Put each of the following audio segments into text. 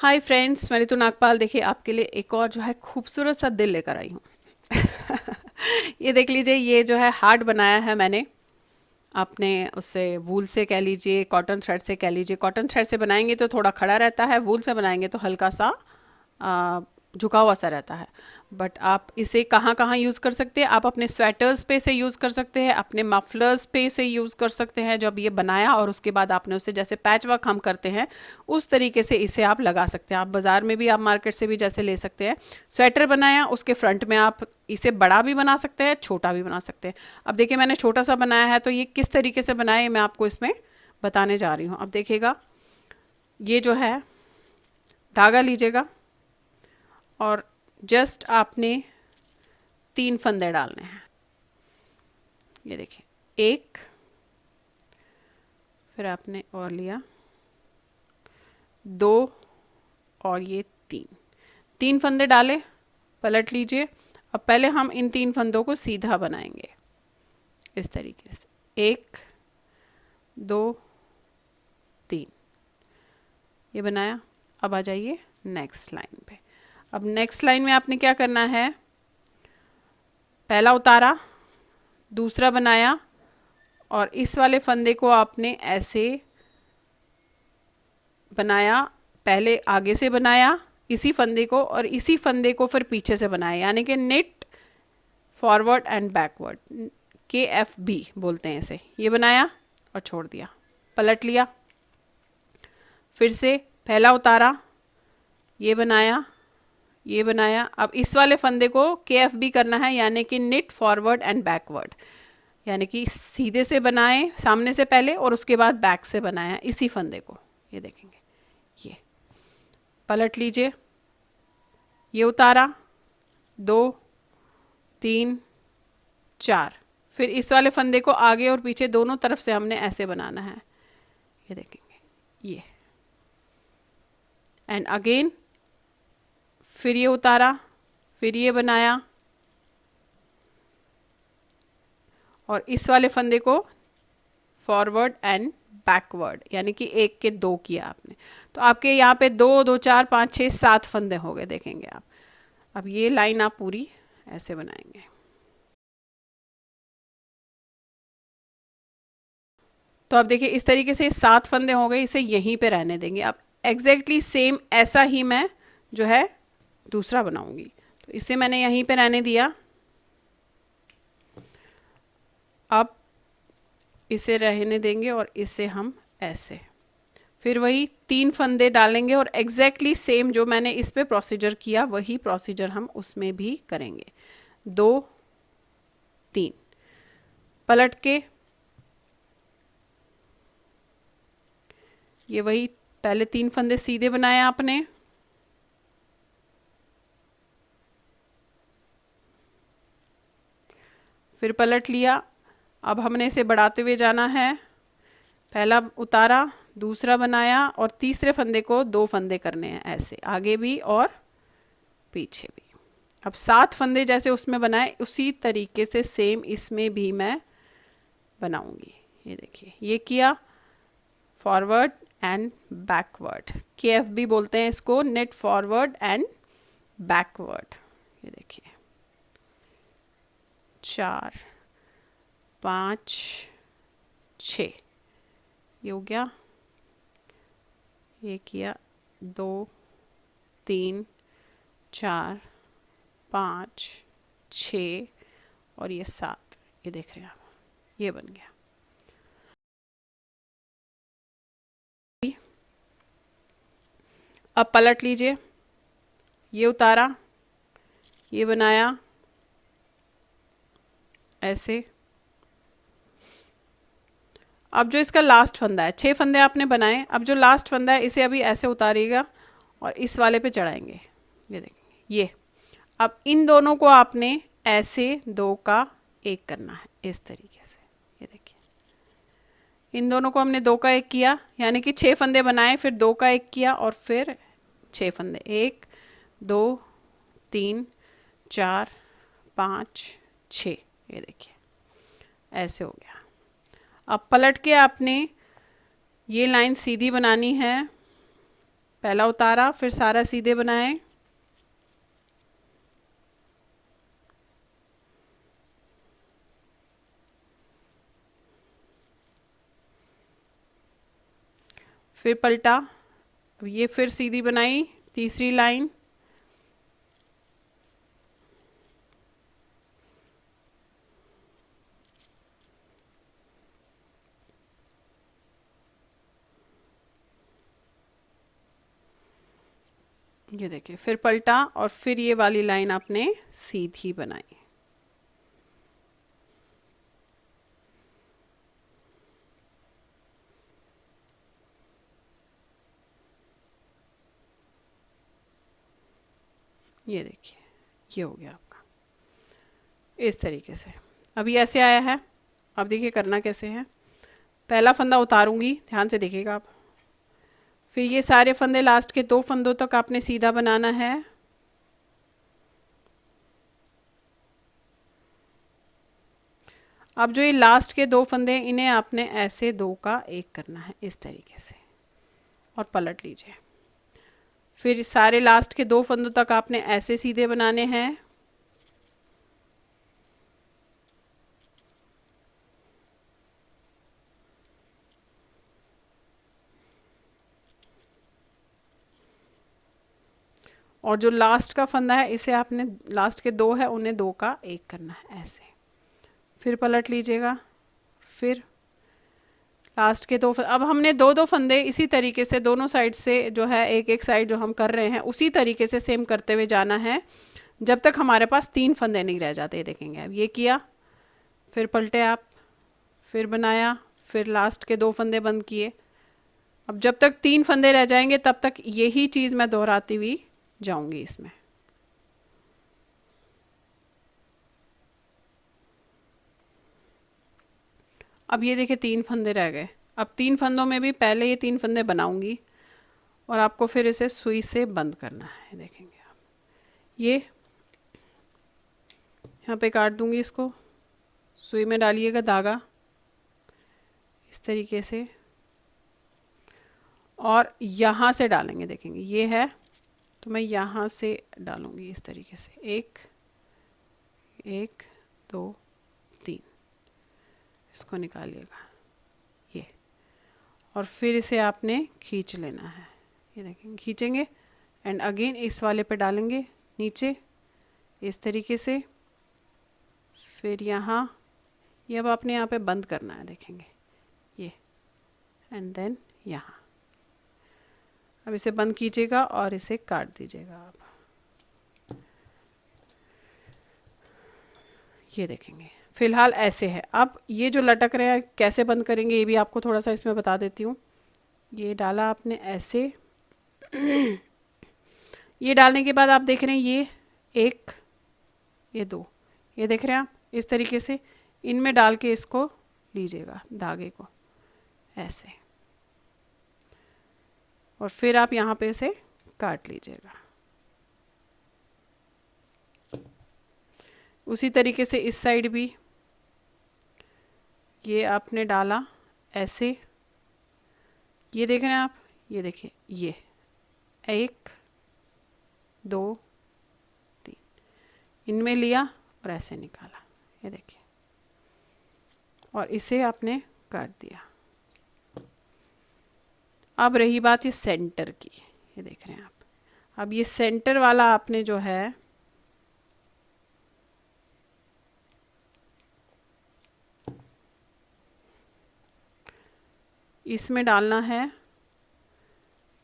Hi friends, मैं ऋतु नागपाल। देखिए आपके लिए एक और जो है खूबसूरत सा दिल लेकर आई हूँ। ये देख लीजिए, ये जो है हार्ट बनाया है मैंने। आपने उससे वूल से कह लीजिए, कॉटन थ्रेड से कह लीजिए। कॉटन थ्रेड से बनाएंगे तो थोड़ा खड़ा रहता है, वूल से बनाएंगे तो हल्का सा आ, झुका हुआ सा रहता है। बट आप इसे कहाँ कहाँ यूज़ कर सकते हैं? आप अपने स्वेटर्स पे से यूज़ कर सकते हैं, अपने मफलर्स पे से यूज़ कर सकते हैं। जब ये बनाया और उसके बाद आपने उसे जैसे पैच वर्क हम करते हैं उस तरीके से इसे आप लगा सकते हैं। आप बाज़ार में भी, आप मार्केट से भी जैसे ले सकते हैं। स्वेटर बनाया, उसके फ्रंट में आप इसे बड़ा भी बना सकते हैं, छोटा भी बना सकते हैं। अब देखिए मैंने छोटा सा बनाया है, तो ये किस तरीके से बनाया मैं आपको इसमें बताने जा रही हूँ। अब देखिएगा, ये जो है धागा लीजिएगा और जस्ट आपने 3 फंदे डालने हैं। ये देखिए, एक, फिर आपने और लिया 2 और ये 3। 3 फंदे डाले, पलट लीजिए। अब पहले हम इन 3 फंदों को सीधा बनाएंगे इस तरीके से। 1 2 3, ये बनाया। अब आ जाइए नेक्स्ट लाइन पे। अब नेक्स्ट लाइन में आपने क्या करना है? पहला उतारा, दूसरा बनाया और इस वाले फंदे को आपने ऐसे बनाया। पहले आगे से बनाया इसी फंदे को, और इसी फंदे को फिर पीछे से बनाया, यानी कि knit forward and backward, KFB बोलते हैं इसे। ये बनाया और छोड़ दिया, पलट लिया। फिर से पहला उतारा, ये बनाया, ये बनाया। अब इस वाले फंदे को KFB करना है, यानी कि निट फॉरवर्ड एंड बैकवर्ड, यानी कि सीधे से बनाए सामने से पहले और उसके बाद बैक से बनाया इसी फंदे को। ये देखेंगे, ये पलट लीजिए, ये उतारा, 2 3 4। फिर इस वाले फंदे को आगे और पीछे दोनों तरफ से हमने ऐसे बनाना है। ये देखेंगे, ये एंड अगेन, फिर ये उतारा, फिर ये बनाया और इस वाले फंदे को फॉरवर्ड एंड बैकवर्ड, यानी कि 1 के 2 किया आपने। तो आपके यहाँ पे 2 2 4 5 6 7 फंदे हो गए, देखेंगे आप। अब ये लाइन आप पूरी ऐसे बनाएंगे। तो अब देखिए इस तरीके से 7 फंदे हो गए, इसे यहीं पे रहने देंगे। अब एग्जैक्टली सेम ऐसा ही मैं जो है दूसरा बनाऊंगी। तो इसे मैंने यहीं पे रहने दिया। अब इसे रहने देंगे और इसे हम ऐसे, फिर वही 3 फंदे डालेंगे और एग्जैक्टली सेम जो मैंने इस पे प्रोसीजर किया वही प्रोसीजर हम उसमें भी करेंगे। 2 3, पलट के ये वही पहले 3 फंदे सीधे बनाए आपने, फिर पलट लिया। अब हमने इसे बढ़ाते हुए जाना है। पहला उतारा, दूसरा बनाया और तीसरे फंदे को 2 फंदे करने हैं ऐसे, आगे भी और पीछे भी। अब 7 फंदे जैसे उसमें बनाए उसी तरीके से सेम इसमें भी मैं बनाऊंगी। ये देखिए, ये किया फॉरवर्ड एंड बैकवर्ड, KFB बोलते हैं इसको, नेट फॉरवर्ड एंड बैकवर्ड। ये देखिए, 4 5 6, ये हो गया। ये किया 2 3 4 5 6 और ये 7, ये देख रहे हैं आप, ये बन गया। अब पलट लीजिए, ये उतारा, ये बनाया ऐसे। अब जो इसका लास्ट फंदा है, 6 फंदे आपने बनाए, अब जो लास्ट फंदा है इसे अभी ऐसे उतारिएगा और इस वाले पे चढ़ाएंगे। ये देखेंगे, ये अब इन दोनों को आपने ऐसे 2 का 1 करना है इस तरीके से। ये देखिए, इन दोनों को हमने 2 का 1 किया, यानी कि 6 फंदे बनाए, फिर 2 का 1 किया और फिर 6 फंदे, 1 2 3 4 5 6। ये देखिए, ऐसे हो गया। अब पलट के आपने ये लाइन सीधी बनानी है, पहला उतारा, फिर सारा सीधे बनाए, फिर पलटा, अब ये फिर सीधी बनाई, तीसरी लाइन, ये देखिए, फिर पलटा और फिर ये वाली लाइन आपने सीधी बनाई। ये देखिए, ये हो गया आपका इस तरीके से। अब ये ऐसे आया है। अब देखिए करना कैसे है। पहला फंदा उतारूंगी, ध्यान से देखिएगा आप। फिर ये सारे फंदे लास्ट के 2 फंदों तक आपने सीधा बनाना है। अब जो ये लास्ट के 2 फंदे, इन्हें आपने ऐसे 2 का 1 करना है इस तरीके से, और पलट लीजिए। फिर सारे लास्ट के 2 फंदों तक आपने ऐसे सीधे बनाने हैं। और जो लास्ट का फंदा है, इसे आपने, लास्ट के 2 है उन्हें 2 का 1 करना है ऐसे। फिर पलट लीजिएगा। फिर लास्ट के 2 अब हमने 2 फंदे इसी तरीके से दोनों साइड से जो है, एक एक साइड जो हम कर रहे हैं उसी तरीके से सेम करते हुए जाना है जब तक हमारे पास 3 फंदे नहीं रह जाते। देखेंगे अब ये किया, फिर पलटे आप, फिर बनाया, फिर लास्ट के 2 फंदे बंद किए। अब जब तक 3 फंदे रह जाएंगे तब तक यही चीज़ मैं दोहराती हुई जाऊंगी इसमें। अब ये देखिए 3 फंदे रह गए। अब 3 फंदों में भी पहले ये 3 फंदे बनाऊंगी और आपको फिर इसे सुई से बंद करना है। देखेंगे आप, ये यहाँ पे काट दूंगी इसको, सुई में डालिएगा धागा इस तरीके से, और यहाँ से डालेंगे। देखेंगे ये है तो मैं यहाँ से डालूंगी इस तरीके से, 1 1 2 3, इसको निकालिएगा ये, और फिर इसे आपने खींच लेना है। ये देखेंगे खींचेंगे एंड अगेन इस वाले पे डालेंगे नीचे इस तरीके से, फिर यहाँ, ये अब आपने यहाँ पे बंद करना है। देखेंगे ये, एंड देन यहाँ। अब इसे बंद कीजिएगा और इसे काट दीजिएगा आप। ये देखेंगे फिलहाल ऐसे है। अब ये जो लटक रहा है कैसे बंद करेंगे ये भी आपको थोड़ा सा इसमें बता देती हूँ। ये डाला आपने ऐसे ये डालने के बाद आप देख रहे हैं ये 1 ये 2, ये देख रहे हैं आप, इस तरीके से इनमें डाल के इसको लीजिएगा धागे को ऐसे, और फिर आप यहाँ पे इसे काट लीजिएगा। उसी तरीके से इस साइड भी ये आपने डाला ऐसे, ये देख रहे हैं आप, ये देखिए ये 1 2 3, इनमें लिया और ऐसे निकाला, ये देखिए, और इसे आपने काट दिया। अब रही बात ये सेंटर की, ये देख रहे हैं आप। अब ये सेंटर वाला आपने जो है इसमें डालना है। ये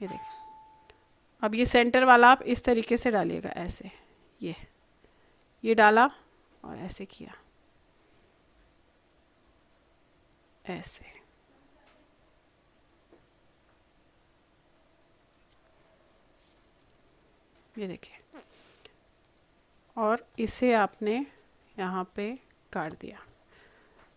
देखिए, अब ये सेंटर वाला आप इस तरीके से डालिएगा ऐसे, ये डाला और ऐसे किया ऐसे, ये देखिए, और इसे आपने यहाँ पे काट दिया।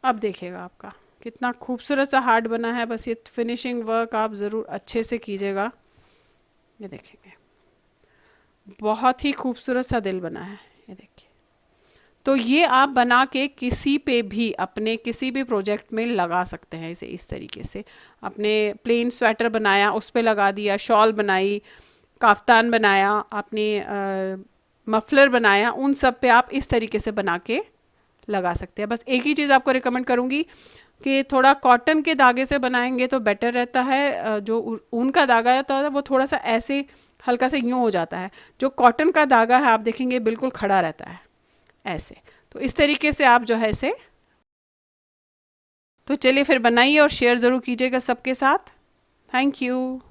अब देखिएगा आपका कितना खूबसूरत सा हार्ट बना है। बस ये फिनिशिंग वर्क आप ज़रूर अच्छे से कीजिएगा। ये देखेंगे बहुत ही खूबसूरत सा दिल बना है, ये देखिए। तो ये आप बना के किसी पे भी, अपने किसी भी प्रोजेक्ट में लगा सकते हैं इसे इस तरीके से। आपने प्लेन स्वेटर बनाया, उस पे लगा दिया, शॉल बनाई, काफ्तान बनाया, आपने मफलर बनाया, उन सब पे आप इस तरीके से बना के लगा सकते हैं। बस एक ही चीज़ आपको रिकमेंड करूँगी कि थोड़ा कॉटन के धागे से बनाएंगे तो बेटर रहता है। जो ऊन का धागा होता है वो थोड़ा सा ऐसे हल्का सा यूँ हो जाता है। जो कॉटन का धागा है आप देखेंगे बिल्कुल खड़ा रहता है ऐसे। तो इस तरीके से आप जो है इसे, तो चलिए फिर बनाइए और शेयर ज़रूर कीजिएगा सबके साथ। Thank you.